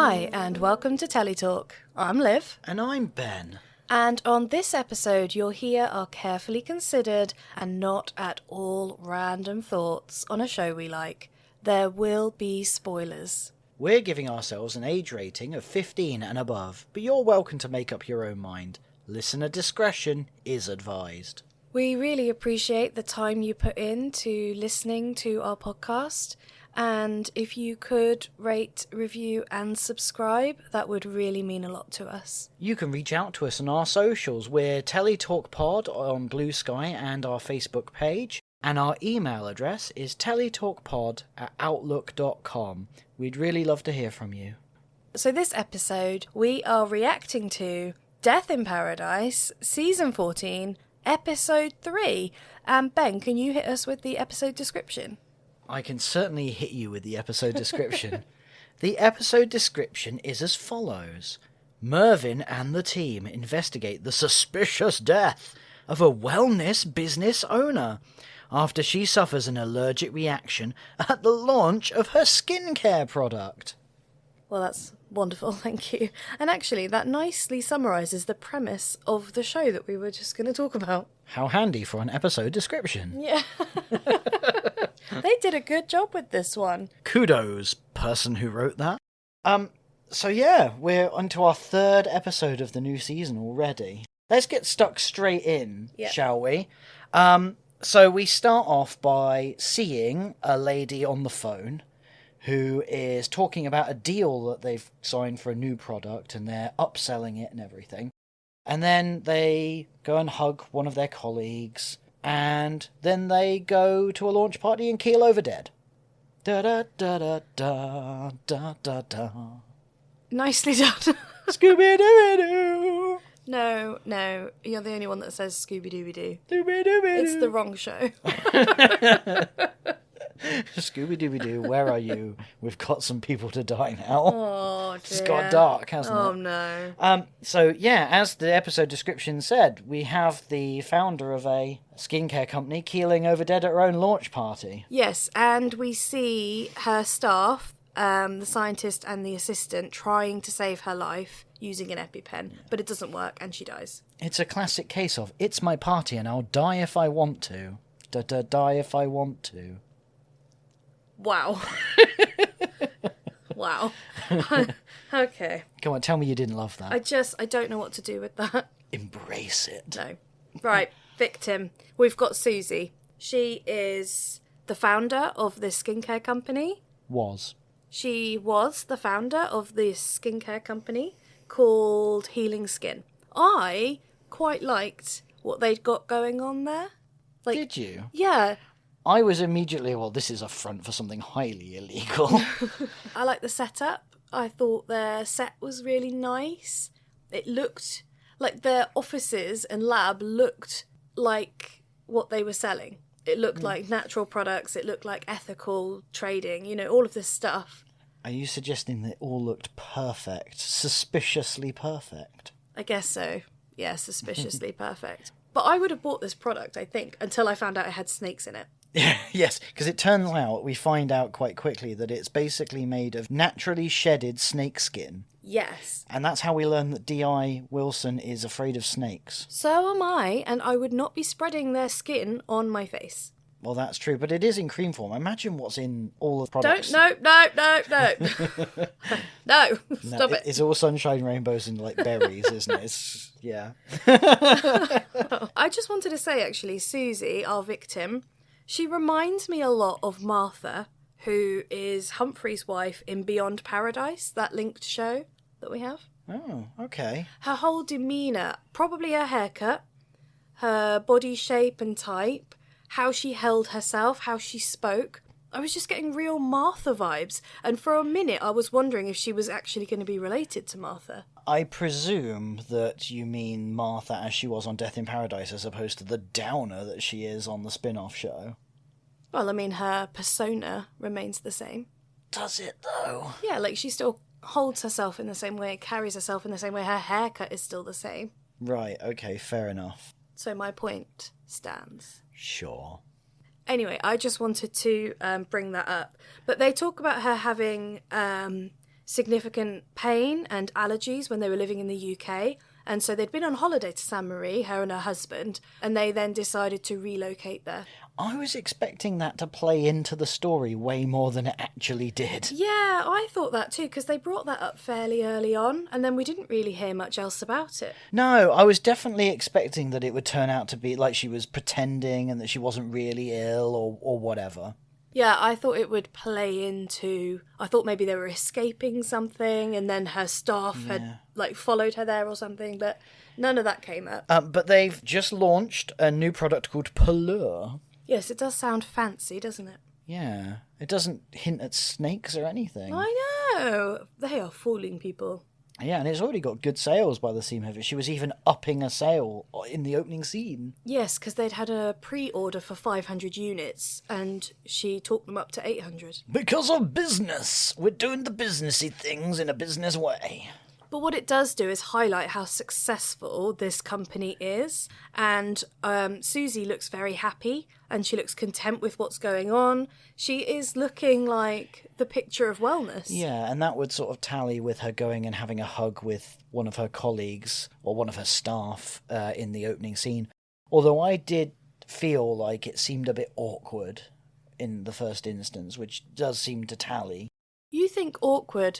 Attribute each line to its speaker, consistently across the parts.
Speaker 1: Hi, and welcome to Teletalk. I'm Liv.
Speaker 2: And I'm Ben.
Speaker 1: And on this episode, you'll hear our carefully considered and not at all random thoughts on a show we like. There will be spoilers.
Speaker 2: We're giving ourselves an age rating of 15 and above, but you're welcome to make up your own mind. Listener discretion is advised.
Speaker 1: We really appreciate the time you put into listening to our podcast. And if you could rate, review and subscribe, that would really mean a lot to us.
Speaker 2: You can reach out to us on our socials. We're TeletalkPod on Blue Sky and our Facebook page. And our email address is teletalkpod@outlook.com. We'd really love to hear from you.
Speaker 1: So this episode, we are reacting to Death in Paradise, Season 14, Episode 3. And Ben, can you hit us with the episode description?
Speaker 2: I can certainly hit you with the episode description. The episode description is as follows. Mervin and the team investigate the suspicious death of a wellness business owner after she suffers an allergic reaction at the launch of her skincare product.
Speaker 1: Well, that's wonderful, thank you. And actually, that nicely summarises the premise of the show that we were just going to talk about.
Speaker 2: How handy for an episode description.
Speaker 1: Yeah. They did a good job with this one.
Speaker 2: Kudos, person who wrote that. So yeah, we're onto our third episode of the new season already. Let's get stuck straight in, shall we? So we start off by seeing a lady on the phone who is talking about a deal that they've signed for a new product and they're upselling it and everything. And then they go and hug one of their colleagues, and then they go to a launch party and keel over dead. Da da da da da da da da.
Speaker 1: Nicely done.
Speaker 2: Scooby-Dooby-Doo!
Speaker 1: No, you're the only one that says Scooby-Dooby-Doo.
Speaker 2: Dooby-Dooby-Doo.
Speaker 1: It's the wrong show.
Speaker 2: Scooby-Dooby-Doo, where are you? We've got some people to die now.
Speaker 1: Oh, dear.
Speaker 2: It's got dark, hasn't it?
Speaker 1: Oh, no.
Speaker 2: So, yeah, as the episode description said, we have the founder of a skincare company keeling over dead at her own launch party.
Speaker 1: Yes, and we see her staff, the scientist and the assistant, trying to save her life using an EpiPen, but it doesn't work and she dies.
Speaker 2: It's a classic case of, it's my party and I'll die if I want to. Die if I want to.
Speaker 1: Wow. Wow. Okay.
Speaker 2: Come on, tell me you didn't love that.
Speaker 1: I don't know what to do with that.
Speaker 2: Embrace it.
Speaker 1: No. Right, victim. We've got Susie. She is the founder of this skincare company. She was the founder of this skincare company called Healing Skin. I quite liked what they'd got going on there.
Speaker 2: Did you?
Speaker 1: Yeah.
Speaker 2: I was immediately, well, this is a front for something highly illegal.
Speaker 1: I like the setup. I thought their set was really nice. It looked like their offices and lab looked like what they were selling. It looked like natural products. It looked like ethical trading, all of this stuff.
Speaker 2: Are you suggesting that it all looked perfect? Suspiciously perfect?
Speaker 1: I guess so. Yeah, suspiciously perfect. But I would have bought this product, I think, until I found out it had snakes in it.
Speaker 2: Yes, because it turns out, we find out quite quickly that it's basically made of naturally shedded snake skin.
Speaker 1: Yes.
Speaker 2: And that's how we learn that D.I. Wilson is afraid of snakes.
Speaker 1: So am I, and I would not be spreading their skin on my face.
Speaker 2: Well, that's true, but it is in cream form. Imagine what's in all the products.
Speaker 1: No. No, stop it.
Speaker 2: It's all sunshine, rainbows, and like berries, isn't it? It's, yeah.
Speaker 1: I just wanted to say, actually, Susie, our victim, she reminds me a lot of Martha, who is Humphrey's wife in Beyond Paradise, that linked show that we have.
Speaker 2: Oh, okay.
Speaker 1: Her whole demeanour, probably her haircut, her body shape and type, how she held herself, how she spoke. I was just getting real Martha vibes. And for a minute, I was wondering if she was actually going to be related to Martha.
Speaker 2: I presume that you mean Martha as she was on Death in Paradise as opposed to the downer that she is on the spin-off show.
Speaker 1: Well, I mean, her persona remains the same.
Speaker 2: Does it, though?
Speaker 1: Yeah, like she still holds herself in the same way, carries herself in the same way. Her haircut is still the same.
Speaker 2: Right, okay, fair enough.
Speaker 1: So my point stands.
Speaker 2: Sure.
Speaker 1: Anyway, I just wanted to bring that up. But they talk about her having significant pain and allergies when they were living in the UK. And so they'd been on holiday to Sainte Marie, her and her husband, and they then decided to relocate there.
Speaker 2: I was expecting that to play into the story way more than it actually did.
Speaker 1: Yeah, I thought that too, because they brought that up fairly early on, and then we didn't really hear much else about it.
Speaker 2: No, I was definitely expecting that it would turn out to be like she was pretending and that she wasn't really ill or whatever.
Speaker 1: Yeah, I thought it would play into... I thought maybe they were escaping something and then her staff had, followed her there or something, but none of that came up.
Speaker 2: But they've just launched a new product called Pelure.
Speaker 1: Yes, it does sound fancy, doesn't it?
Speaker 2: Yeah, it doesn't hint at snakes or anything.
Speaker 1: I know! They are fooling people.
Speaker 2: Yeah, and it's already got good sales by the seam of it. She was even upping a sale in the opening scene.
Speaker 1: Yes, because they'd had a pre-order for 500 units, and she talked them up to 800.
Speaker 2: Because of business! We're doing the businessy things in a business way.
Speaker 1: But what it does do is highlight how successful this company is. And Susie looks very happy and she looks content with what's going on. She is looking like the picture of wellness.
Speaker 2: Yeah, and that would sort of tally with her going and having a hug with one of her colleagues or one of her staff in the opening scene. Although I did feel like it seemed a bit awkward in the first instance, which does seem to tally.
Speaker 1: You think awkward?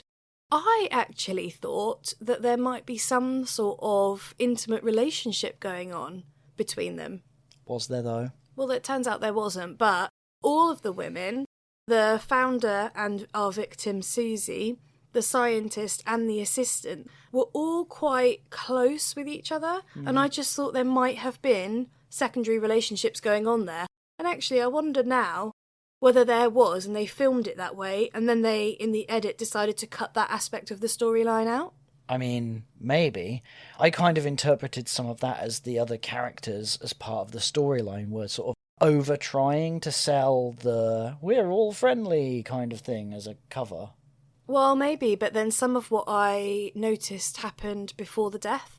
Speaker 1: I actually thought that there might be some sort of intimate relationship going on between them.
Speaker 2: Was there, though?
Speaker 1: Well, it turns out there wasn't, but all of the women, the founder and our victim Susie, the scientist and the assistant, were all quite close with each other, and I just thought there might have been secondary relationships going on there. And actually, I wonder now whether there was, and they filmed it that way, and then they, in the edit, decided to cut that aspect of the storyline out?
Speaker 2: I mean, maybe. I kind of interpreted some of that as the other characters, as part of the storyline, were sort of over-trying to sell the we're all friendly kind of thing as a cover.
Speaker 1: Well, maybe, but then some of what I noticed happened before the death.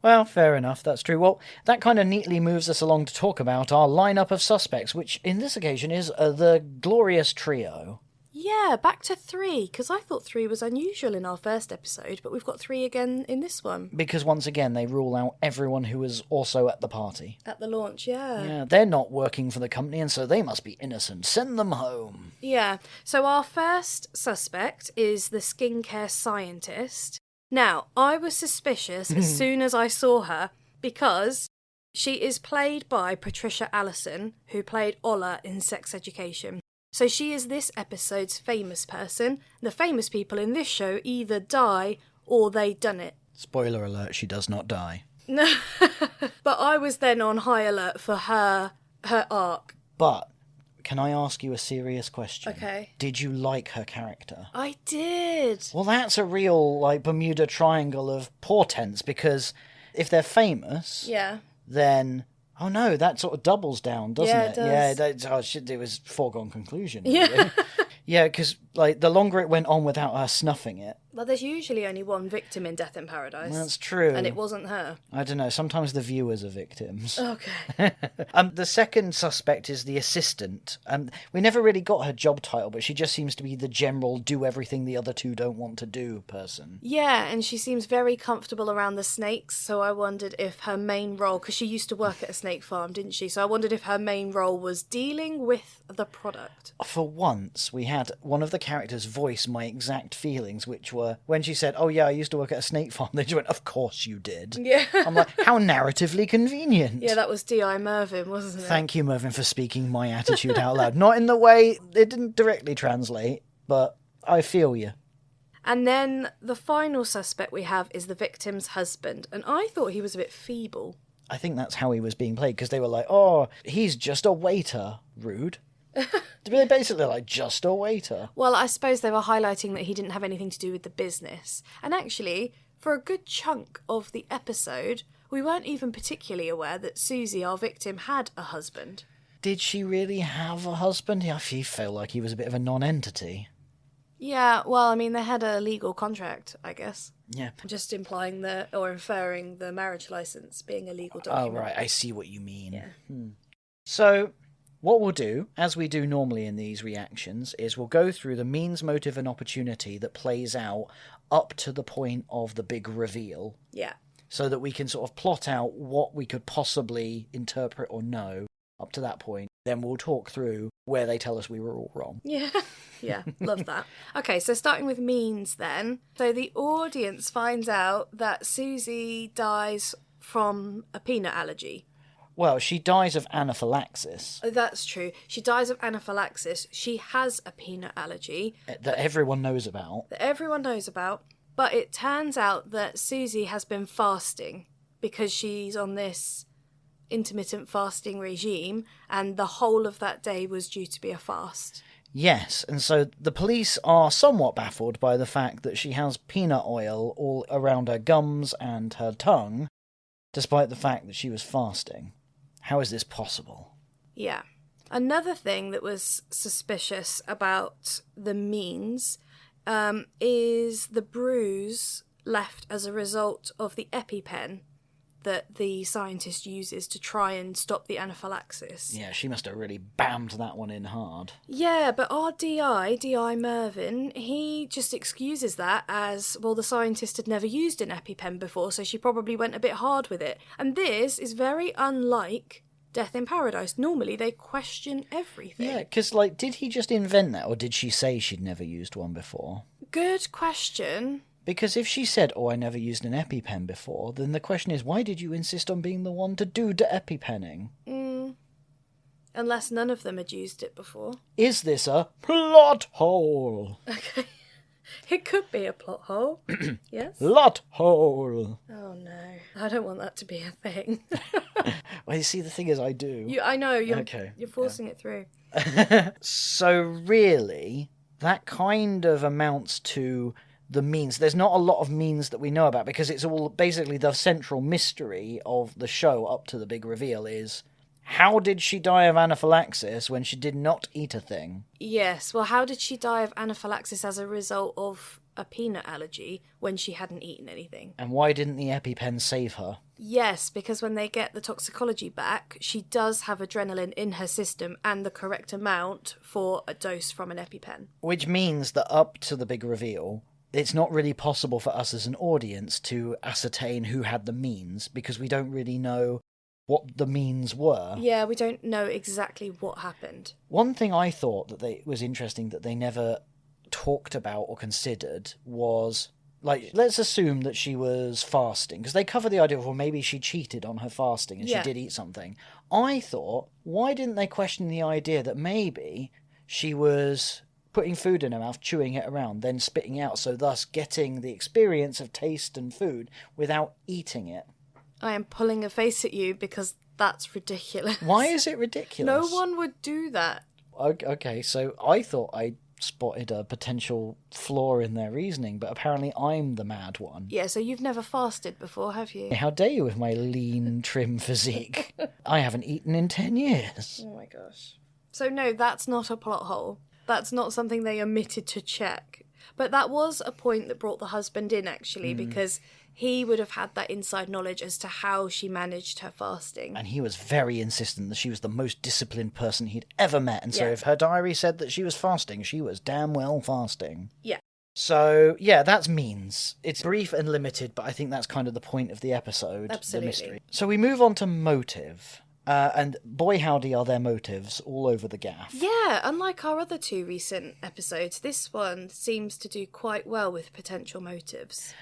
Speaker 2: Well, fair enough, that's true. Well, that kind of neatly moves us along to talk about our lineup of suspects, which in this occasion is the glorious trio.
Speaker 1: Yeah, back to 3, because I thought 3 was unusual in our first episode, but we've got 3 again in this one.
Speaker 2: Because once again, they rule out everyone who was also at the party.
Speaker 1: At the launch, yeah.
Speaker 2: Yeah, they're not working for the company, and so they must be innocent. Send them home.
Speaker 1: Yeah, so our first suspect is the skincare scientist. Now, I was suspicious as soon as I saw her because she is played by Patricia Allison, who played Ola in Sex Education. So she is this episode's famous person. The famous people in this show either die or they done it.
Speaker 2: Spoiler alert, she does not die.
Speaker 1: No, but I was then on high alert for her arc.
Speaker 2: But can I ask you a serious question?
Speaker 1: Okay.
Speaker 2: Did you like her character?
Speaker 1: I did.
Speaker 2: Well, that's a real, Bermuda Triangle of portents, because if they're famous, then, oh no, that sort of doubles down, doesn't it?
Speaker 1: Does.
Speaker 2: Yeah, it was foregone conclusion.
Speaker 1: Yeah.
Speaker 2: Really. Yeah, because, the longer it went on without her snuffing it.
Speaker 1: Well, there's usually only one victim in Death in Paradise.
Speaker 2: That's true.
Speaker 1: And it wasn't her.
Speaker 2: I don't know, sometimes the viewers are victims.
Speaker 1: Okay.
Speaker 2: The second suspect is the assistant. We never really got her job title, but she just seems to be the general do everything the other two don't want to do person.
Speaker 1: Yeah, and she seems very comfortable around the snakes, so I wondered if her main role, because she used to work at a snake farm, didn't she? So I wondered if her main role was dealing with the product.
Speaker 2: For once, we had one of the characters voice my exact feelings, which were when she said, oh yeah, I used to work at a snake farm. They just went, of course you did.
Speaker 1: Yeah.
Speaker 2: I'm like, how narratively convenient.
Speaker 1: Yeah, that was D.I. Mervin, wasn't it?
Speaker 2: Thank you, Mervin, for speaking my attitude out loud. Not in the way, it didn't directly translate, but I feel you.
Speaker 1: And then the final suspect we have is the victim's husband, and I thought he was a bit feeble.
Speaker 2: I think that's how he was being played, because they were like, oh, he's just a waiter. Rude. They basically like, just a waiter.
Speaker 1: Well, I suppose they were highlighting that he didn't have anything to do with the business. And actually, for a good chunk of the episode, we weren't even particularly aware that Susie, our victim, had a husband.
Speaker 2: Did she really have a husband? I feel like he was a bit of a non-entity.
Speaker 1: Yeah, well, I mean, they had a legal contract, I guess.
Speaker 2: Yeah.
Speaker 1: Just implying or inferring the marriage license being a legal document.
Speaker 2: Oh, right, I see what you mean.
Speaker 1: Yeah.
Speaker 2: So, what we'll do, as we do normally in these reactions, is we'll go through the means, motive, and opportunity that plays out up to the point of the big reveal.
Speaker 1: Yeah.
Speaker 2: So that we can sort of plot out what we could possibly interpret or know up to that point. Then we'll talk through where they tell us we were all wrong.
Speaker 1: Yeah. Yeah, love that. Okay, so starting with means then. So the audience finds out that Susie dies from a peanut allergy.
Speaker 2: Well, she dies of anaphylaxis.
Speaker 1: Oh, that's true. She dies of anaphylaxis. She has a peanut allergy.
Speaker 2: That everyone knows about.
Speaker 1: But it turns out that Susie has been fasting because she's on this intermittent fasting regime, and the whole of that day was due to be a fast.
Speaker 2: Yes, and so the police are somewhat baffled by the fact that she has peanut oil all around her gums and her tongue, despite the fact that she was fasting. How is this possible?
Speaker 1: Yeah. Another thing that was suspicious about the means is the bruise left as a result of the EpiPen that the scientist uses to try and stop the anaphylaxis.
Speaker 2: Yeah, she must have really bammed that one in hard.
Speaker 1: Yeah, but our DI Mervin, he just excuses that as, well, the scientist had never used an EpiPen before, so she probably went a bit hard with it. And this is very unlike Death in Paradise. Normally they question everything.
Speaker 2: Yeah, because, did he just invent that, or did she say she'd never used one before?
Speaker 1: Good question.
Speaker 2: Because if she said, I never used an EpiPen before, then the question is, why did you insist on being the one to do the EpiPenning?
Speaker 1: Unless none of them had used it before.
Speaker 2: Is this a plot hole?
Speaker 1: Okay. It could be a plot hole. Yes?
Speaker 2: Plot hole.
Speaker 1: Oh, no. I don't want that to be a thing.
Speaker 2: Well, you see, the thing is, I do.
Speaker 1: I know. You're forcing it through.
Speaker 2: So, really, that kind of amounts to the means. There's not a lot of means that we know about, because it's all basically the central mystery of the show up to the big reveal is, how did she die of anaphylaxis when she did not eat a thing?
Speaker 1: Yes, well, how did she die of anaphylaxis as a result of a peanut allergy when she hadn't eaten anything?
Speaker 2: And why didn't the EpiPen save her?
Speaker 1: Yes, because when they get the toxicology back, she does have adrenaline in her system and the correct amount for a dose from an EpiPen.
Speaker 2: Which means that up to the big reveal, it's not really possible for us as an audience to ascertain who had the means, because we don't really know what the means were.
Speaker 1: Yeah, we don't know exactly what happened.
Speaker 2: One thing I thought that was interesting that they never talked about or considered was, let's assume that she was fasting, because they cover the idea of, well, maybe she cheated on her fasting and she did eat something. I thought, why didn't they question the idea that maybe she was putting food in her mouth, chewing it around, then spitting out, so thus getting the experience of taste and food without eating it?
Speaker 1: I am pulling a face at you because that's ridiculous.
Speaker 2: Why is it ridiculous?
Speaker 1: No one would do that.
Speaker 2: Okay, so I thought I spotted a potential flaw in their reasoning, but apparently I'm the mad one.
Speaker 1: Yeah, so you've never fasted before, have you?
Speaker 2: How dare you with my lean, trim physique? I haven't eaten in 10 years.
Speaker 1: Oh my gosh. So no, that's not a plot hole. That's not something they omitted to check. But that was a point that brought the husband in, actually, because he would have had that inside knowledge as to how she managed her fasting.
Speaker 2: And he was very insistent that she was the most disciplined person he'd ever met. And so if her diary said that she was fasting, she was damn well fasting.
Speaker 1: Yeah.
Speaker 2: So, yeah, that's means. It's brief and limited, but I think that's kind of the point of the episode.
Speaker 1: Absolutely.
Speaker 2: The mystery. So we move on to motive. And boy howdy are their motives all over the gaff.
Speaker 1: Yeah, unlike our other two recent episodes, this one seems to do quite well with potential motives.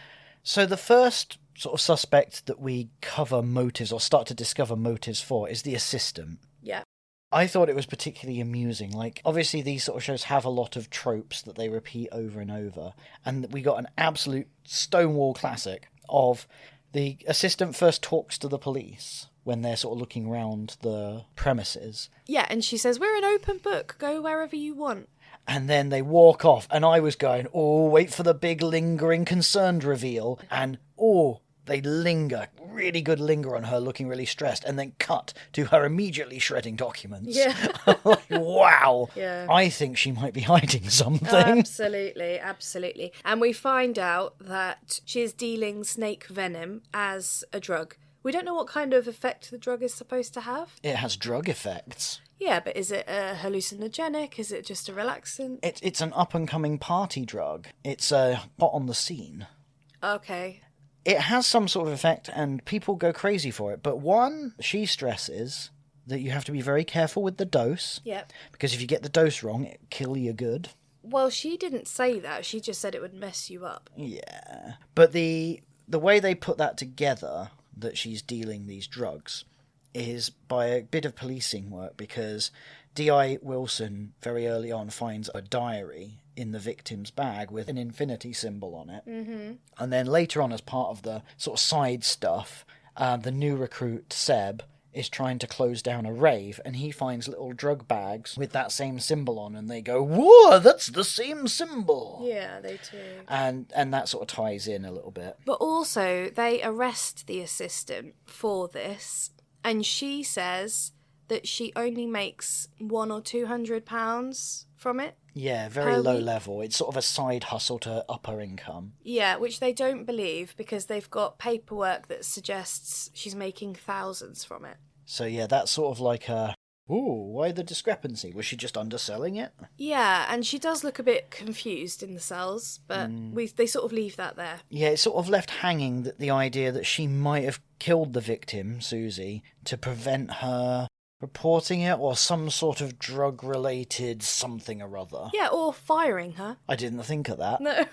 Speaker 2: So the first sort of suspect that we cover motives or start to discover motives for is the assistant.
Speaker 1: Yeah.
Speaker 2: I thought it was particularly amusing. Obviously these sort of shows have a lot of tropes that they repeat over and over. And we got an absolute Stonewall classic of the assistant first talks to the police when they're sort of looking around the premises.
Speaker 1: Yeah, and she says, we're an open book, go wherever you want.
Speaker 2: And then they walk off, and I was going, wait for the big lingering concerned reveal. And, they linger, really good linger on her looking really stressed, and then cut to her immediately shredding documents.
Speaker 1: Yeah.
Speaker 2: Wow.
Speaker 1: Yeah.
Speaker 2: I think she might be hiding something.
Speaker 1: Absolutely, absolutely. And we find out that she is dealing snake venom as a drug. We don't know what kind of effect the drug is supposed to have.
Speaker 2: It has drug effects.
Speaker 1: Yeah, but is it a hallucinogenic? Is it just a relaxant?
Speaker 2: It's an up-and-coming party drug. It's hot on the scene.
Speaker 1: Okay.
Speaker 2: It has some sort of effect, and people go crazy for it. But one, she stresses that you have to be very careful with the dose.
Speaker 1: Yep.
Speaker 2: Because if you get the dose wrong, it'll kill you good.
Speaker 1: Well, she didn't say that. She just said it would mess you up.
Speaker 2: Yeah. But the way they put that together, that she's dealing these drugs, is by a bit of policing work, because D.I. Wilson very early on finds a diary in the victim's bag with an infinity symbol on it.
Speaker 1: Mm-hmm.
Speaker 2: And then later on, as part of the sort of side stuff, the new recruit, Seb, is trying to close down a rave, and he finds little drug bags with that same symbol on, and they go, "Whoa, that's the same symbol!"
Speaker 1: Yeah, they do.
Speaker 2: And that sort of ties in a little bit.
Speaker 1: But also, they arrest the assistant for this, and she says that she only makes £100 or £200 from it.
Speaker 2: Yeah, very low level. It's sort of a side hustle to upper income.
Speaker 1: Yeah, which they don't believe because they've got paperwork that suggests she's making thousands from it.
Speaker 2: So yeah, that's sort of like why the discrepancy? Was she just underselling it?
Speaker 1: Yeah, and she does look a bit confused in the cells, but they sort of leave that there.
Speaker 2: Yeah, it's sort of left hanging that the idea that she might have killed the victim, Susie, to prevent her reporting it, or some sort of drug-related something or other.
Speaker 1: Yeah, or firing her.
Speaker 2: I didn't think of that.
Speaker 1: No.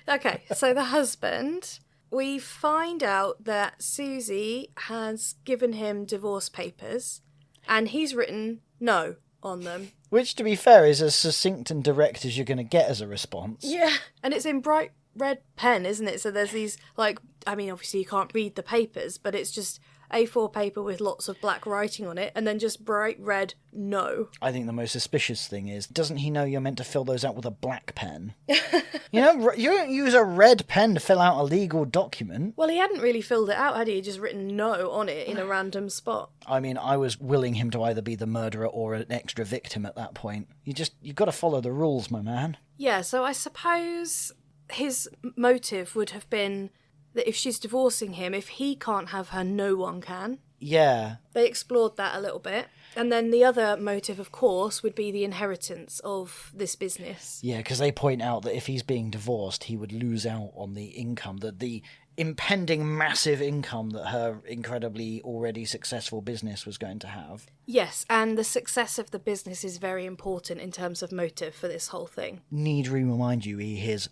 Speaker 1: Okay, so the husband, we find out that Susie has given him divorce papers, and he's written no on them.
Speaker 2: Which, to be fair, is as succinct and direct as you're going to get as a response.
Speaker 1: Yeah, and it's in bright red pen, isn't it? So there's these, obviously you can't read the papers, but it's just A4 paper with lots of black writing on it, and then just bright red no.
Speaker 2: I think the most suspicious thing is, doesn't he know you're meant to fill those out with a black pen? You don't use a red pen to fill out a legal document.
Speaker 1: Well, he hadn't really filled it out, had he? He'd just written no on it in a random spot.
Speaker 2: I mean, I was willing him to either be the murderer or an extra victim at that point. You've got to follow the rules, my man.
Speaker 1: Yeah, so I suppose his motive would have been that if she's divorcing him, if he can't have her, no one can.
Speaker 2: Yeah.
Speaker 1: They explored that a little bit. And then the other motive, of course, would be the inheritance of this business.
Speaker 2: Yeah, because they point out that if he's being divorced, he would lose out on the income, the impending massive income that her incredibly already successful business was going to have.
Speaker 1: Yes, and the success of the business is very important in terms of motive for this whole thing.
Speaker 2: Need remind you, he is,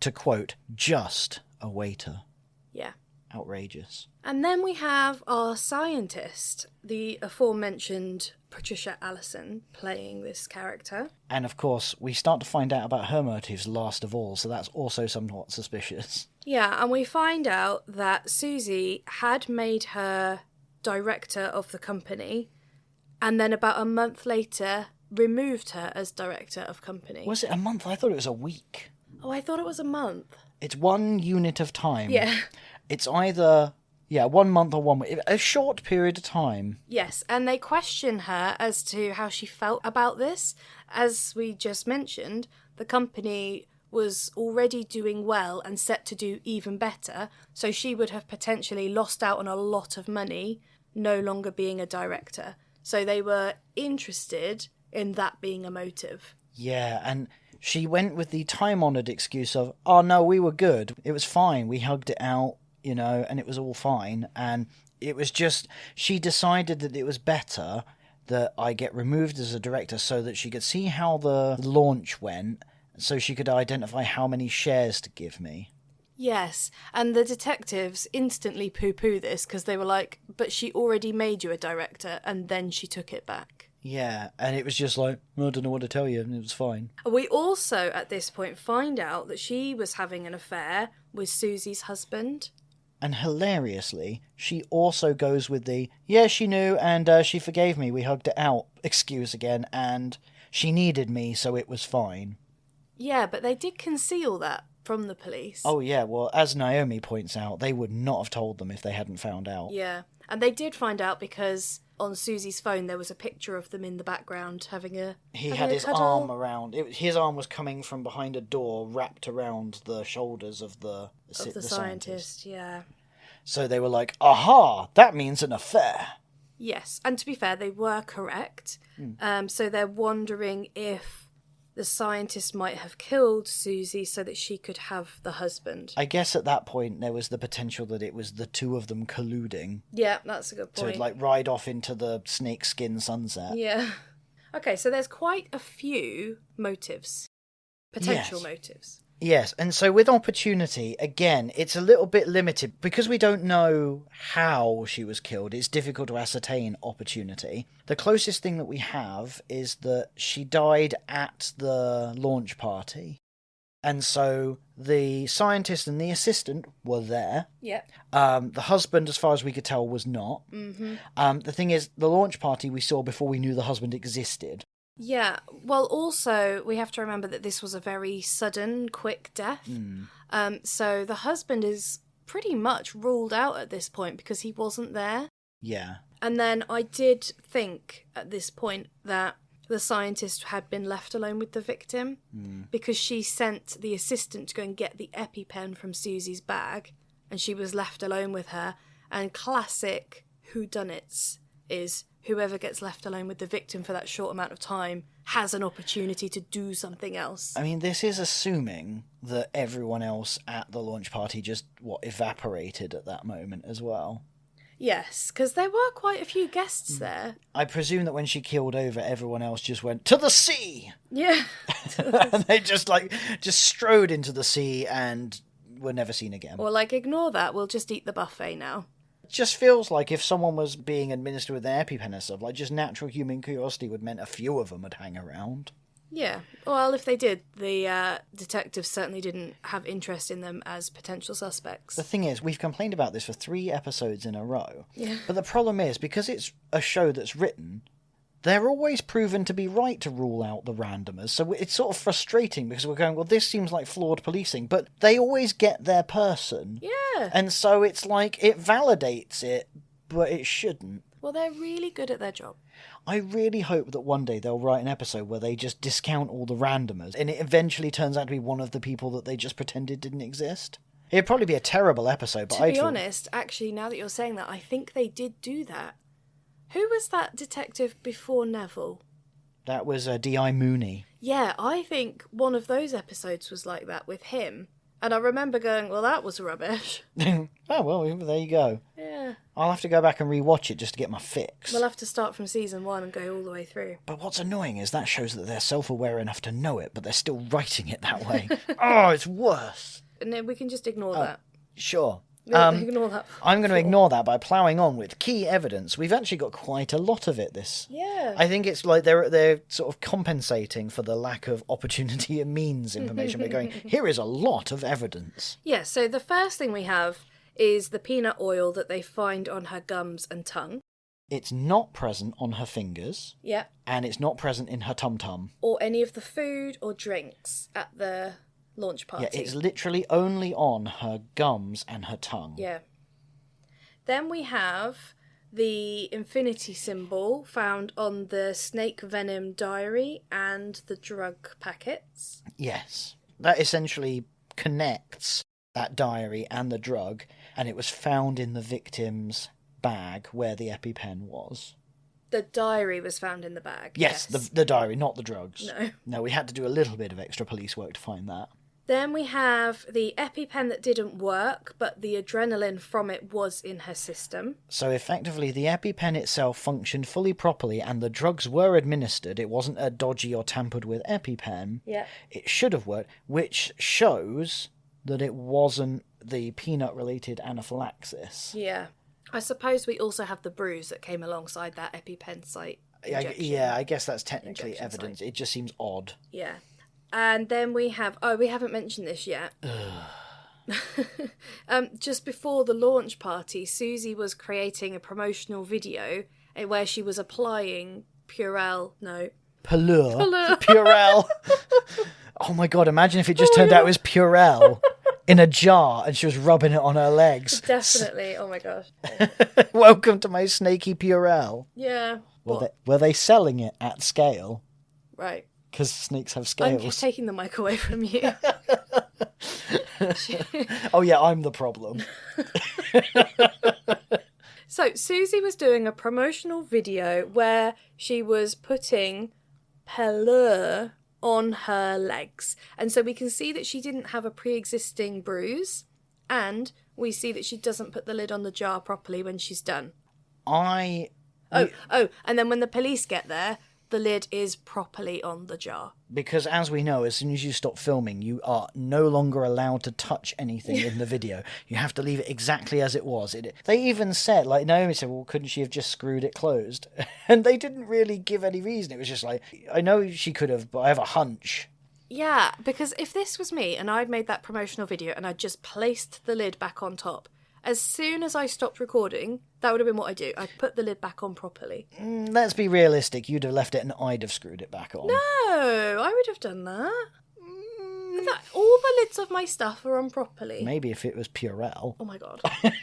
Speaker 2: to quote, just a waiter.
Speaker 1: Yeah.
Speaker 2: Outrageous.
Speaker 1: And then we have our scientist, the aforementioned Patricia Allison, playing this character.
Speaker 2: And of course, we start to find out about her motives last of all, so that's also somewhat suspicious.
Speaker 1: Yeah, and we find out that Susie had made her director of the company, and then about a month later removed her as director of company.
Speaker 2: Was it a month? I thought it was a week.
Speaker 1: Oh, I thought it was a month.
Speaker 2: It's 1 unit of time.
Speaker 1: Yeah.
Speaker 2: It's either, 1 month or 1 week. A short period of time.
Speaker 1: Yes, and they question her as to how she felt about this. As we just mentioned, the company was already doing well and set to do even better, so she would have potentially lost out on a lot of money no longer being a director. So they were interested in that being a motive.
Speaker 2: Yeah, and she went with the time-honoured excuse of, oh no, we were good. It was fine. We hugged it out, and it was all fine. And it was just, she decided that it was better that I get removed as a director so that she could see how the launch went, so she could identify how many shares to give me.
Speaker 1: Yes, and the detectives instantly poo-poo this because they were like, but she already made you a director and then she took it back.
Speaker 2: Yeah, and it was just like, I don't know what to tell you, and it was fine.
Speaker 1: We also, at this point, find out that she was having an affair with Susie's husband.
Speaker 2: And hilariously, she also goes with the, yeah, she knew, and she forgave me, we hugged it out, excuse again, and she needed me, so it was fine.
Speaker 1: Yeah, but they did conceal that from the police.
Speaker 2: Oh yeah, well, as Naomi points out, they would not have told them if they hadn't found out.
Speaker 1: Yeah, and they did find out because on Susie's phone there was a picture of them in the background having a
Speaker 2: He had his
Speaker 1: cuddle.
Speaker 2: arm around, his arm was coming from behind a door wrapped around the shoulders of the
Speaker 1: scientist, yeah.
Speaker 2: So they were like, aha, that means an affair.
Speaker 1: Yes, and to be fair, they were correct. So they're wondering if the scientist might have killed Susie so that she could have the husband.
Speaker 2: I guess at that point there was the potential that it was the two of them colluding.
Speaker 1: Yeah, that's a good point.
Speaker 2: To, like, ride off into the snakeskin sunset.
Speaker 1: Yeah. Okay, so there's quite a few motives. Potential motives.
Speaker 2: Yes, and so with opportunity, again, it's a little bit limited. Because we don't know how she was killed, it's difficult to ascertain opportunity. The closest thing that we have is that she died at the launch party. And so the scientist and the assistant were there.
Speaker 1: Yep.
Speaker 2: The husband, as far as we could tell, was not. Mm-hmm. The thing is, the launch party we saw before we knew the husband existed.
Speaker 1: Yeah, well, also, we have to remember that this was a very sudden, quick death. So the husband is pretty much ruled out at this point because he wasn't there.
Speaker 2: Yeah.
Speaker 1: And then I did think at this point that the scientist had been left alone with the victim because she sent the assistant to go and get the EpiPen from Susie's bag and she was left alone with her. And classic whodunits is whoever gets left alone with the victim for that short amount of time has an opportunity to do something else.
Speaker 2: I mean, this is assuming that everyone else at the launch party just, evaporated at that moment as well.
Speaker 1: Yes, because there were quite a few guests there.
Speaker 2: I presume that when she keeled over, everyone else just went, to the sea!
Speaker 1: Yeah.
Speaker 2: And they just strode into the sea and were never seen again.
Speaker 1: Or ignore that, we'll just eat the buffet now.
Speaker 2: It just feels like if someone was being administered with an EpiPen or stuff, just natural human curiosity would mean a few of them would hang around.
Speaker 1: Yeah. Well, if they did, the detectives certainly didn't have interest in them as potential suspects.
Speaker 2: The thing is, we've complained about this for 3 episodes in a row.
Speaker 1: Yeah.
Speaker 2: But the problem is, because it's a show that's written, they're always proven to be right to rule out the randomers. So it's sort of frustrating because we're going, well, this seems like flawed policing, but they always get their person.
Speaker 1: Yeah.
Speaker 2: And so it's it validates it, but it shouldn't.
Speaker 1: Well, they're really good at their job.
Speaker 2: I really hope that one day they'll write an episode where they just discount all the randomers, and it eventually turns out to be one of the people that they just pretended didn't exist. It'd probably be a terrible episode, but
Speaker 1: To be honest, actually, now that you're saying that, I think they did do that. Who was that detective before Neville?
Speaker 2: That was D.I. Mooney.
Speaker 1: Yeah, I think one of those episodes was like that with him. And I remember going, well, that was rubbish.
Speaker 2: Oh, well, there you go.
Speaker 1: Yeah.
Speaker 2: I'll have to go back and rewatch it just to get my fix.
Speaker 1: We'll have to start from season 1 and go all the way through.
Speaker 2: But what's annoying is that shows that they're self-aware enough to know it, but they're still writing it that way. Oh, it's worse.
Speaker 1: And then we can just ignore that.
Speaker 2: Sure.
Speaker 1: Ignore that.
Speaker 2: I'm going to ignore that by ploughing on with key evidence. We've actually got quite a lot of it.
Speaker 1: Yeah.
Speaker 2: I think it's like they're sort of compensating for the lack of opportunity and means information. We're going, here is a lot of evidence.
Speaker 1: Yeah, so the first thing we have is the peanut oil that they find on her gums and tongue.
Speaker 2: It's not present on her fingers.
Speaker 1: Yeah.
Speaker 2: And it's not present in her tum-tum.
Speaker 1: Or any of the food or drinks at the launch party.
Speaker 2: Yeah, it's literally only on her gums and her tongue.
Speaker 1: Yeah. Then we have the infinity symbol found on the snake venom diary and the drug packets.
Speaker 2: Yes. That essentially connects that diary and the drug, and it was found in the victim's bag where the EpiPen was.
Speaker 1: The diary was found in the bag.
Speaker 2: Yes. The diary, not the drugs.
Speaker 1: No.
Speaker 2: No, we had to do a little bit of extra police work to find that.
Speaker 1: Then we have the EpiPen that didn't work, but the adrenaline from it was in her system.
Speaker 2: So effectively, the EpiPen itself functioned fully properly and the drugs were administered. It wasn't a dodgy or tampered with EpiPen.
Speaker 1: Yeah.
Speaker 2: It should have worked, which shows that it wasn't the peanut-related anaphylaxis.
Speaker 1: Yeah. I suppose we also have the bruise that came alongside that EpiPen site injection.
Speaker 2: Yeah, I guess that's technically evidence. It just seems odd.
Speaker 1: Yeah. And then we have... Oh, we haven't mentioned this yet. Just before the launch party, Susie was creating a promotional video where she was applying Purell... No.
Speaker 2: Purell. Purell. Oh my god, imagine if it just turned out it was Purell in a jar and she was rubbing it on her legs.
Speaker 1: Definitely. Oh my gosh.
Speaker 2: Welcome to my snaky Purell.
Speaker 1: Yeah.
Speaker 2: Were they selling it at scale?
Speaker 1: Right.
Speaker 2: Because snakes have scales.
Speaker 1: I'm taking the mic away from you.
Speaker 2: Oh yeah, I'm the problem.
Speaker 1: So, Susie was doing a promotional video where she was putting pelure on her legs. And so we can see that she didn't have a pre-existing bruise, and we see that she doesn't put the lid on the jar properly when she's done. And then when the police get there, the lid is properly on the jar. Because as we know, as soon as you stop filming, you are no longer allowed to touch anything in the video. You have to leave it exactly as it was. They even said, like Naomi said, well, couldn't she have just screwed it closed? And they didn't really give any reason. It was just like, I know she could have, but I have a hunch. Yeah, because if this was me and I'd made that promotional video and I'd just placed the lid back on top, as soon as I stopped recording, that would have been what I do. I'd put the lid back on properly. Let's be realistic. You'd have left it and I'd have screwed it back on. No, I would have done that. All the lids of my stuff are on properly. Maybe if it was Purell. Oh my God.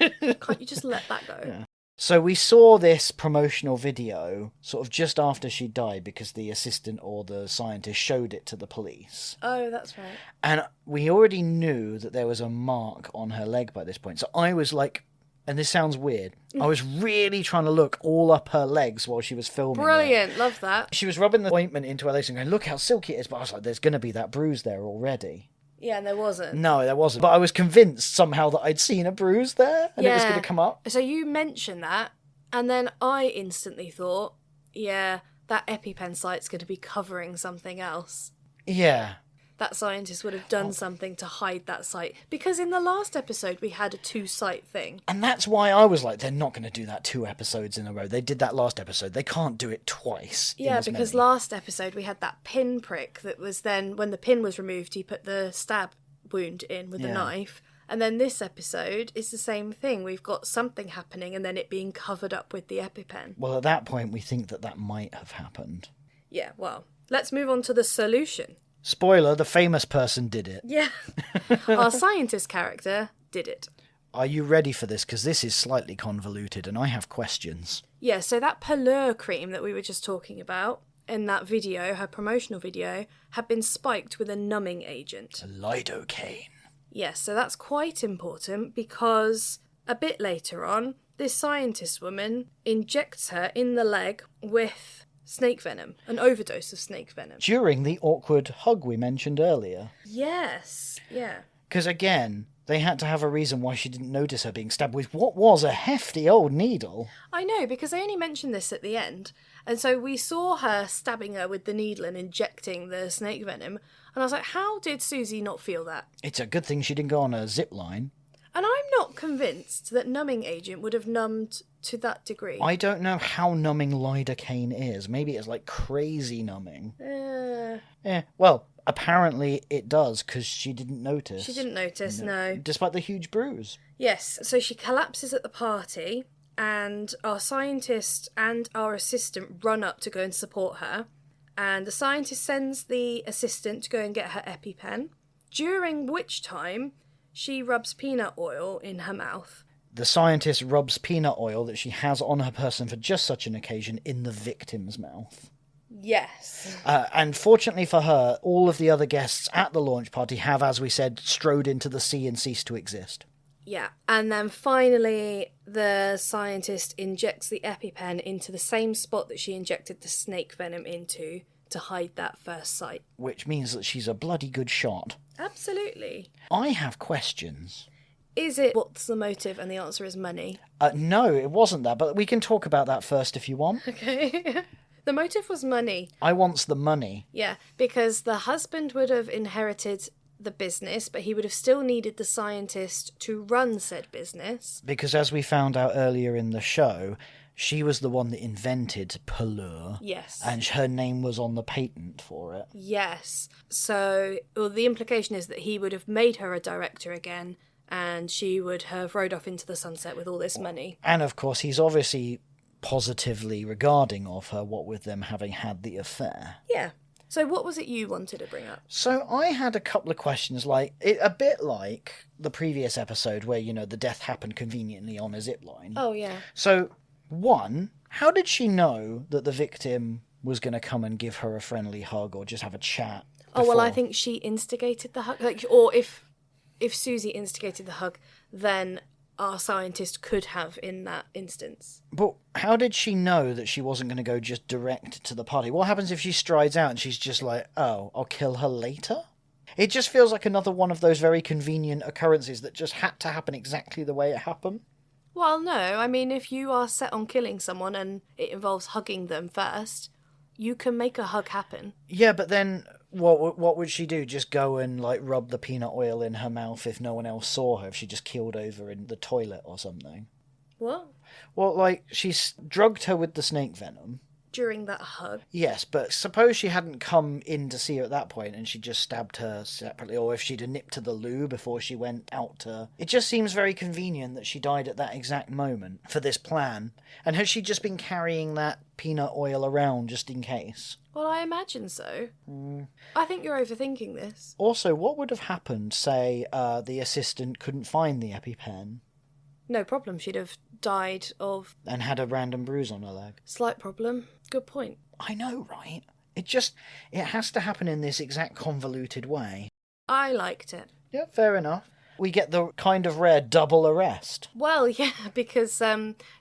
Speaker 1: Can't you just let that go? Yeah. So we saw this promotional video sort of just after she died because the assistant or the scientist showed it to the police. Oh, that's right. And we already knew that there was a mark on her leg by this point. So I was like, and this sounds weird, I was really trying to look all up her legs while she was filming. Brilliant, love that. She was rubbing the ointment into her legs and going, look how silky it is. But I was like, there's going to be that bruise there already. Yeah, and there wasn't. No, there wasn't. But I was convinced somehow that I'd seen a bruise there and it was going to come up. So you mentioned that, and then I instantly thought, yeah, that EpiPen site's going to be covering something else. Yeah. That scientist would have done something to hide that site. Because in the last episode, we had a 2-site thing. And that's why I was like, they're not going to do that 2 episodes in a row. They did that last episode. They can't do it twice. Yeah, because last episode, we had that pin prick that was then, when the pin was removed, he put the stab wound in with the knife. And then this episode is the same thing. We've got something happening and then it being covered up with the EpiPen. Well, at that point, we think that might have happened. Yeah, well, let's move on to the solution. Spoiler, the famous person did it. Yeah. Our scientist character did it. Are you ready for this? Because this is slightly convoluted and I have questions. Yeah, so that pelure cream that we were just talking about in that video, her promotional video, had been spiked with a numbing agent. Lidocaine. Yes, so that's quite important because a bit later on, this scientist woman injects her in the leg with snake venom, an overdose of snake venom. During the awkward hug we mentioned earlier. Yes, yeah. Because again, they had to have a reason why she didn't notice her being stabbed with what was a hefty old needle. I know, because they only mentioned this at the end. And so we saw her stabbing her with the needle and injecting the snake venom. And I was like, how did Susie not feel that? It's a good thing she didn't go on a zip line. And I'm not convinced that numbing agent would have numbed to that degree. I don't know how numbing lidocaine is. Maybe it's like crazy numbing. Yeah, well, apparently it does because she didn't notice. She didn't notice, no. Despite the huge bruise. Yes, so she collapses at the party and our scientist and our assistant run up to go and support her. And the scientist sends the assistant to go and get her EpiPen, during which time she rubs peanut oil in her mouth. The scientist rubs peanut oil that she has on her person for just such an occasion in the victim's mouth. Yes. And fortunately for her, all of the other guests at the launch party have, as we said, strode into the sea and ceased to exist. Yeah, and then finally the scientist injects the EpiPen into the same spot that she injected the snake venom into to hide that first sight. Which means that she's a bloody good shot. Absolutely. I have questions. Is it what's the motive? And the answer is money. No, it wasn't that, but we can talk about that first if you want. Okay. The motive was money. I wants the money. Yeah, because the husband would have inherited the business, but he would have still needed the scientist to run said business. Because as we found out earlier in the show, she was the one that invented pelure. Yes. And her name was on the patent for it. Yes. So the implication is that he would have made her a director again, and she would have rode off into the sunset with all this money. And of course, he's obviously positively regarding of her, what with them having had the affair. Yeah. So what was it you wanted to bring up? So I had a couple of questions, a bit like the previous episode where, the death happened conveniently on a zip line. Oh, yeah. So, one, how did she know that the victim was going to come and give her a friendly hug or just have a chat before? Oh, well, I think she instigated the hug. Or if Susie instigated the hug, then our scientist could have in that instance.
Speaker 2: But how did she know that she wasn't going to go just direct to the party? What happens if she strides out and she's just like, oh, I'll kill her later? It just feels like another one of those very convenient occurrences that just had to happen exactly the way it happened.
Speaker 1: Well, no, I mean, if you are set on killing someone and it involves hugging them first, you can make a hug happen.
Speaker 2: Yeah, but then what would she do? Just go and, like, rub the peanut oil in her mouth if no one else saw her, if she just keeled over in the toilet or something?
Speaker 1: What?
Speaker 2: Well, like, she's drugged her with the snake venom.
Speaker 1: During that hug?
Speaker 2: Yes, but suppose she hadn't come in to see her at that point and she just stabbed her separately, or if she'd have nipped to the loo before she went out to... It just seems very convenient that she died at that exact moment for this plan. And has she just been carrying that peanut oil around just in case?
Speaker 1: Well, I imagine so. I think you're overthinking this.
Speaker 2: Also, what would have happened, say, the assistant couldn't find the EpiPen?
Speaker 1: No problem, she'd have died of...
Speaker 2: And had a random bruise on her leg.
Speaker 1: Slight problem. Good point.
Speaker 2: I know, right? It has to happen in this exact convoluted way.
Speaker 1: I liked it.
Speaker 2: Yeah, fair enough. We get the kind of rare double arrest.
Speaker 1: Well, yeah, because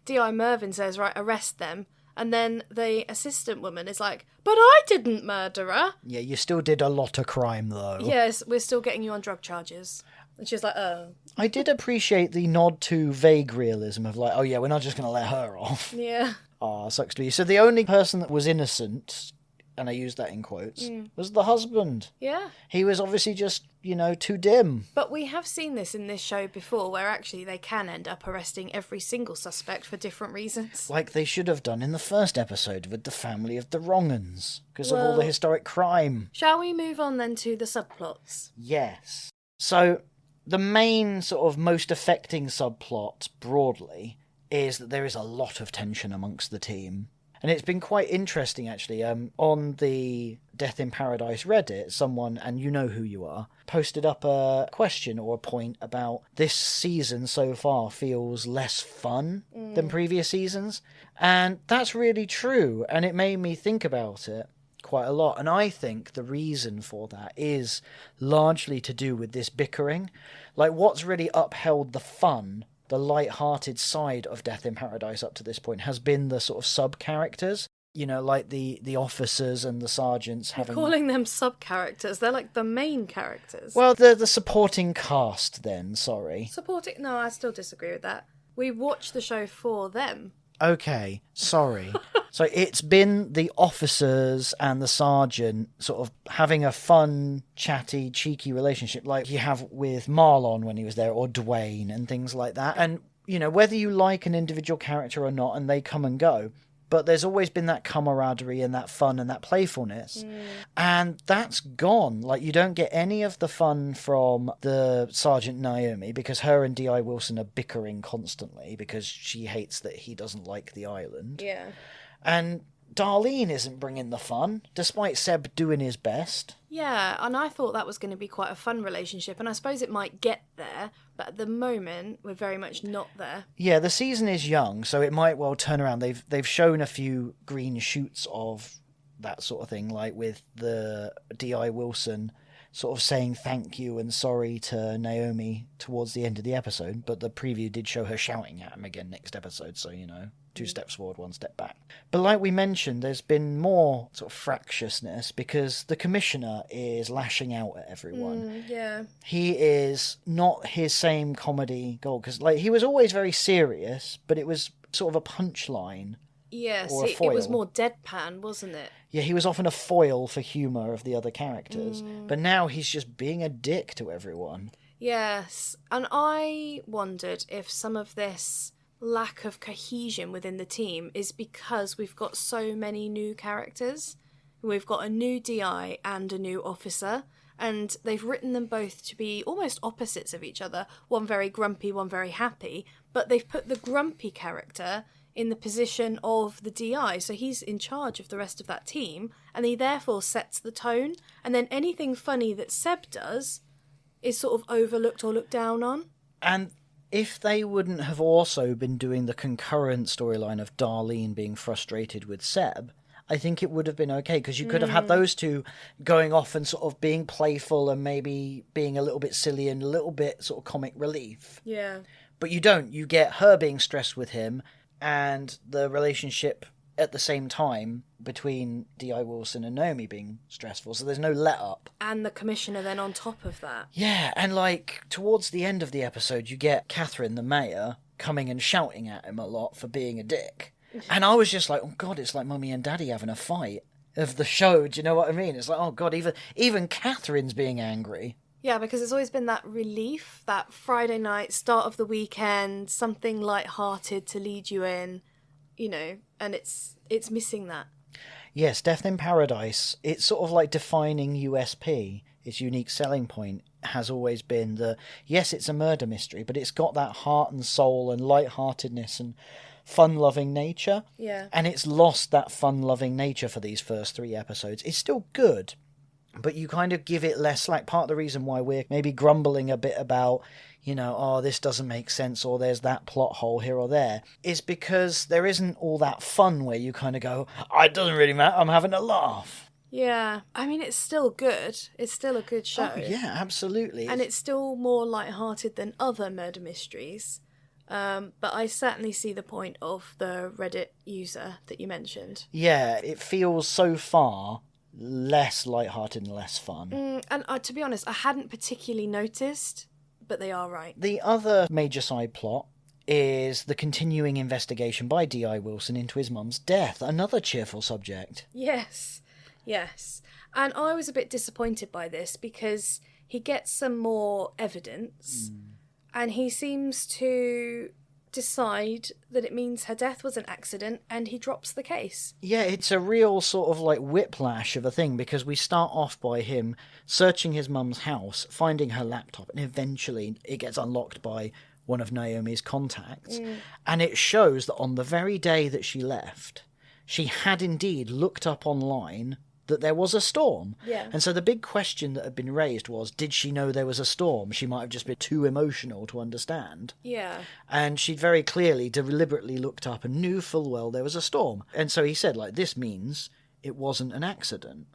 Speaker 1: D.I. Mervin says, right, arrest them. And then the assistant woman is like, but I didn't murder her.
Speaker 2: Yeah, you still did a lot of crime, though.
Speaker 1: Yes, we're still getting you on drug charges. And she's like, oh.
Speaker 2: I did appreciate the nod to vague realism of like, oh yeah, we're not just going to let her off.
Speaker 1: Yeah.
Speaker 2: Ah, sucks to be. So the only person that was innocent, and I use that in quotes, was the husband.
Speaker 1: Yeah.
Speaker 2: He was obviously just, too dim.
Speaker 1: But we have seen this in this show before, where actually they can end up arresting every single suspect for different reasons.
Speaker 2: Like they should have done in the first episode with the family of the Wrong'uns, because of all the historic crime.
Speaker 1: Shall we move on then to the subplots?
Speaker 2: Yes. So the main sort of most affecting subplot, broadly, is that there is a lot of tension amongst the team. And it's been quite interesting, actually. On the Death in Paradise Reddit, someone, and you know who you are, posted up a question or a point about this season so far feels less fun than previous seasons. And that's really true. And it made me think about it quite a lot. And I think the reason for that is largely to do with this bickering. Like, what's really upheld the fun, the light-hearted side of Death in Paradise up to this point has been the sort of sub-characters. Like the officers and the sergeants having...
Speaker 1: You're calling them sub-characters. They're like the main characters.
Speaker 2: Well, they're the supporting cast then, sorry.
Speaker 1: Supporting... No, I still disagree with that. We watch the show for them.
Speaker 2: Okay, sorry. So it's been the officers and the sergeant sort of having a fun, chatty, cheeky relationship like you have with Marlon when he was there, or Dwayne and things like that. And, whether you like an individual character or not, and they come and go, but there's always been that camaraderie and that fun and that playfulness. And that's gone. Like, you don't get any of the fun from the Sergeant Naomi, because her and D.I. Wilson are bickering constantly because she hates that he doesn't like the island.
Speaker 1: Yeah.
Speaker 2: And Darlene isn't bringing the fun, despite Seb doing his best.
Speaker 1: Yeah, and I thought that was going to be quite a fun relationship, and I suppose it might get there, but at the moment, we're very much not there.
Speaker 2: Yeah, the season is young, so it might well turn around. They've shown a few green shoots of that sort of thing, like with the D.I. Wilson sort of saying thank you and sorry to Naomi towards the end of the episode, but the preview did show her shouting at him again next episode, so, 2 steps forward, 1 step back. But like we mentioned, there's been more sort of fractiousness because the commissioner is lashing out at everyone.
Speaker 1: Yeah.
Speaker 2: He is not his same comedy gold, because he was always very serious, but it was sort of a punchline.
Speaker 1: Yes,
Speaker 2: or a
Speaker 1: it
Speaker 2: foil.
Speaker 1: was more deadpan, wasn't it?
Speaker 2: Yeah, he was often a foil for humour of the other characters. But now he's just being a dick to everyone.
Speaker 1: Yes, and I wondered if some of this lack of cohesion within the team is because we've got so many new characters. We've got a new DI and a new officer, and they've written them both to be almost opposites of each other. One very grumpy, one very happy, but they've put the grumpy character in the position of the DI, so he's in charge of the rest of that team, and he therefore sets the tone, and then anything funny that Seb does is sort of overlooked or looked down on.
Speaker 2: And if they wouldn't have also been doing the concurrent storyline of Darlene being frustrated with Seb, I think it would have been okay, because you could have had those two going off and sort of being playful and maybe being a little bit silly and a little bit sort of comic relief.
Speaker 1: Yeah.
Speaker 2: But you don't. You get her being stressed with him and the relationship at the same time between D.I. Wilson and Naomi being stressful. So there's no let-up.
Speaker 1: And the commissioner then on top of that.
Speaker 2: Yeah, and like towards the end of the episode, you get Catherine, the mayor, coming and shouting at him a lot for being a dick. And I was just like, oh God, it's like Mummy and Daddy having a fight of the show. Do you know what I mean? It's like, oh God, even Catherine's being angry.
Speaker 1: Yeah, because it's always been that relief, that Friday night, start of the weekend, something light-hearted to lead you in, you know, and it's missing that.
Speaker 2: Yes, Death in Paradise, it's sort of like defining USP. Its unique selling point has always been yes, it's a murder mystery, but it's got that heart and soul and light-heartedness and fun-loving nature.
Speaker 1: Yeah. And
Speaker 2: it's lost that fun-loving nature for these first 3 episodes. It's still good, but you kind of give it less slack. Part of the reason why we're maybe grumbling a bit about, you know, oh, this doesn't make sense, or there's that plot hole here or there, is because there isn't all that fun where you kind of go, oh, it doesn't really matter, I'm having a laugh.
Speaker 1: Yeah. I mean, it's still good. It's still a good show.
Speaker 2: Oh, yeah, absolutely.
Speaker 1: And it's still more light-hearted than other murder mysteries. But I certainly see the point of the Reddit user that you mentioned.
Speaker 2: Yeah, it feels so far less light-hearted and less fun.
Speaker 1: And to be honest, I hadn't particularly noticed, but they are right.
Speaker 2: The other major side plot is the continuing investigation by D.I. Wilson into his mum's death. Another cheerful subject.
Speaker 1: Yes. And I was a bit disappointed by this because he gets some more evidence and he seems to decide that it means her death was an accident and he drops the case.
Speaker 2: Yeah, it's a real sort of like whiplash of a thing, because we start off by him searching his mum's house, finding her laptop, and eventually it gets unlocked by one of Naomi's contacts. And it shows that on the very day that she left, she had indeed looked up online that there was a storm.
Speaker 1: Yeah.
Speaker 2: And so the big question that had been raised was, did she know there was a storm? She might have just been too emotional to understand.
Speaker 1: Yeah.
Speaker 2: And she'd very clearly, deliberately looked up and knew full well there was a storm. And so he said, like, this means it wasn't an accident.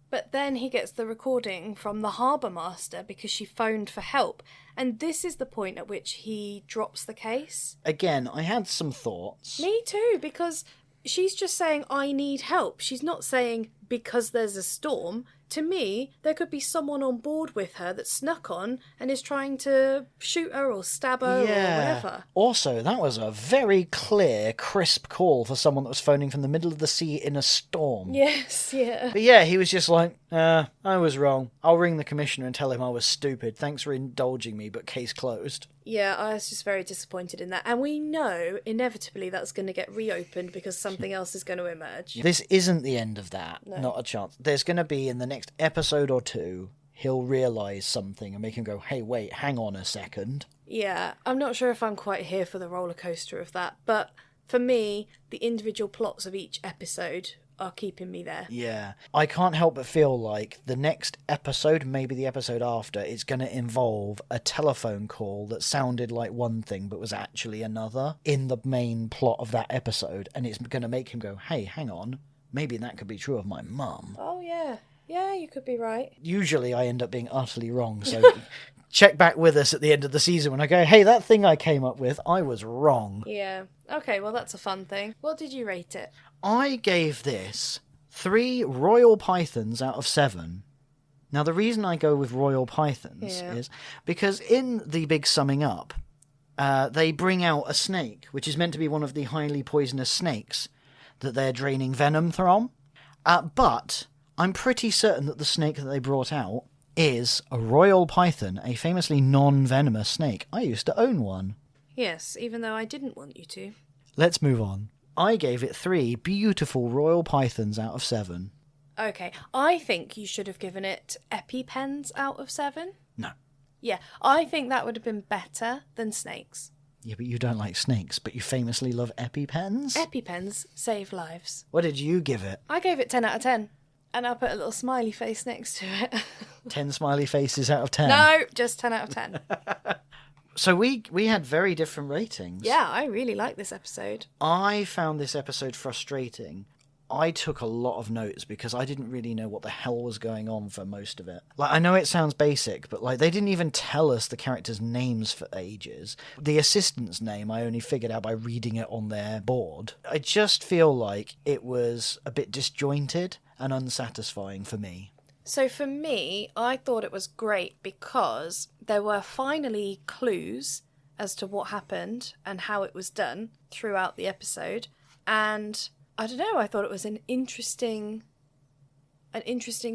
Speaker 1: But then he gets the recording from the harbour master because she phoned for help. And this is the point at which he drops the case.
Speaker 2: Again, I had some thoughts.
Speaker 1: Me too, because she's just saying, I need help. She's not saying, because there's a storm. To me, there could be someone on board with her that snuck on and is trying to shoot her or stab her or whatever. Also,
Speaker 2: that was a very clear, crisp call for someone that was phoning from the middle of the sea in a storm.
Speaker 1: Yes, yeah.
Speaker 2: But yeah, he was just like, I was wrong. I'll ring the commissioner and tell him I was stupid. Thanks for indulging me, but case closed.
Speaker 1: Yeah, I was just very disappointed in that. And we know, inevitably, that's going to get reopened because something else is going to emerge.
Speaker 2: This isn't the end of that.
Speaker 1: No.
Speaker 2: Not a chance. There's going to be, in the next episode or two, he'll realise something and make him go, hey, wait, hang on a second.
Speaker 1: Yeah, I'm not sure if I'm quite here for the roller coaster of that. But for me, the individual plots of each episode are keeping me there.
Speaker 2: Yeah. I can't help but feel like the next episode, maybe the episode after, is going to involve a telephone call that sounded like one thing but was actually another in the main plot of that episode, and it's going to make him go, hey, hang on, maybe that could be true of my mum.
Speaker 1: Oh, yeah. Yeah, you could be right.
Speaker 2: Usually I end up being utterly wrong, so check back with us at the end of the season when I go, hey, that thing I came up with, I was wrong.
Speaker 1: Yeah. Okay, well, that's a fun thing. What did you rate it?
Speaker 2: I gave this 3 Royal Pythons out of 7. Now, the reason I go with Royal Pythons is because in the big summing up, they bring out a snake, which is meant to be one of the highly poisonous snakes that they're draining venom from. But I'm pretty certain that the snake that they brought out is a Royal Python, a famously non-venomous snake. I used to own one.
Speaker 1: Yes, even though I didn't want you to.
Speaker 2: Let's move on. I gave it 3 beautiful Royal Pythons out of 7.
Speaker 1: Okay, I think you should have given it EpiPens out of 7.
Speaker 2: No.
Speaker 1: Yeah, I think that would have been better than snakes.
Speaker 2: Yeah, but you don't like snakes, but you famously love EpiPens?
Speaker 1: EpiPens save lives.
Speaker 2: What did you give it?
Speaker 1: I gave it 10 out of 10. And I'll put a little smiley face next to it.
Speaker 2: 10 smiley faces out of 10?
Speaker 1: No, just 10 out of 10.
Speaker 2: So we had very different ratings.
Speaker 1: Yeah, I really like this episode.
Speaker 2: I found this episode frustrating I took a lot of notes because I didn't really know what the hell was going on for most of it. Like, I know it sounds basic, but like they didn't even tell us the characters' names for ages. The assistant's name I only figured out by reading it on their board. I just feel like it was a bit disjointed and unsatisfying for me.
Speaker 1: So for me, I thought it was great because there were finally clues as to what happened and how it was done throughout the episode. And I don't know, I thought it was an interesting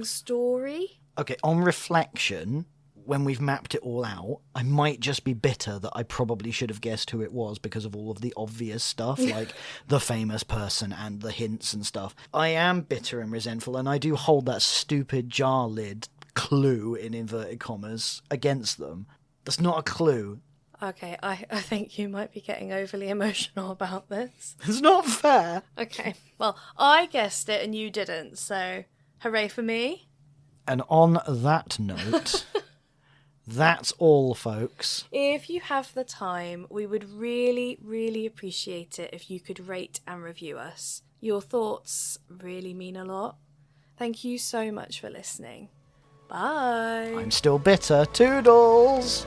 Speaker 1: story.
Speaker 2: Okay, on reflection, when we've mapped it all out, I might just be bitter that I probably should have guessed who it was because of all of the obvious stuff, like the famous person and the hints and stuff. I am bitter and resentful, and I do hold that stupid jar lid clue, in inverted commas, against them. That's not a clue.
Speaker 1: Okay, I think you might be getting overly emotional about this.
Speaker 2: It's not fair.
Speaker 1: Okay, well, I guessed it and you didn't, so hooray for me.
Speaker 2: And on that note, that's all, folks.
Speaker 1: If you have the time, we would really, really appreciate it if you could rate and review us. Your thoughts really mean a lot. Thank you so much for listening. Bye.
Speaker 2: I'm still bitter. Toodles!